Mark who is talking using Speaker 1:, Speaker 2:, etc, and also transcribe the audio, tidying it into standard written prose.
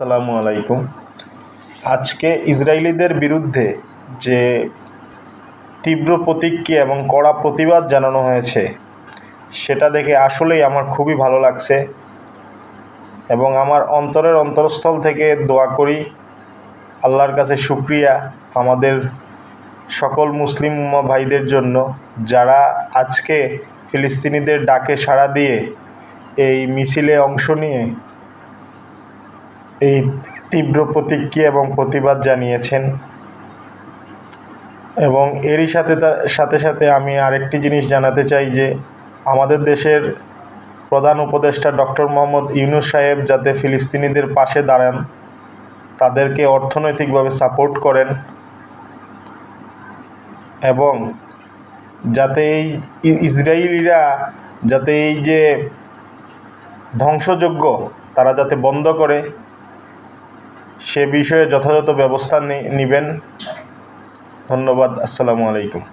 Speaker 1: আসসালামু আলাইকুম। আজকে ইসরায়েলিদের বিরুদ্ধে যে তীব্র প্রতিক্রিয়া এবং কড়া প্রতিবাদ জানানো হয়েছে, সেটা দেখে আসলেই আমার খুবই ভালো লাগছে এবং আমার অন্তরের অন্তরস্থল থেকে দোয়া করি, আল্লাহর কাছে শুকরিয়া আমাদের সকল মুসলিম উম্মাহ ভাইদের জন্য, যারা আজকে ফিলিস্তিনিদের ডাকে সাড়া দিয়ে এই মিছিলে অংশ নিয়ে এই তীব্র প্রতিক্রিয়া এবং প্রতিবাদ জানিয়েছেন। এবং এরই সাথে সাথে আমি আরেকটি জিনিস জানাতে চাই যে আমাদের দেশের প্রধান উপদেষ্টা ডক্টর মোহাম্মদ ইউনূস সাহেব যাতে ফিলিস্তিনিদের পাশে দাঁড়ান, তাদেরকে অর্থনৈতিকভাবে সাপোর্ট করেন এবং যাতে এই ইসরায়েলিরা যাতে এই যে ধ্বংসযজ্ঞ তারা যাতে বন্ধ করে, সে বিষয়ে যথাযথ ব্যবস্থা নেবেন। ধন্যবাদ। আসসালামু আলাইকুম।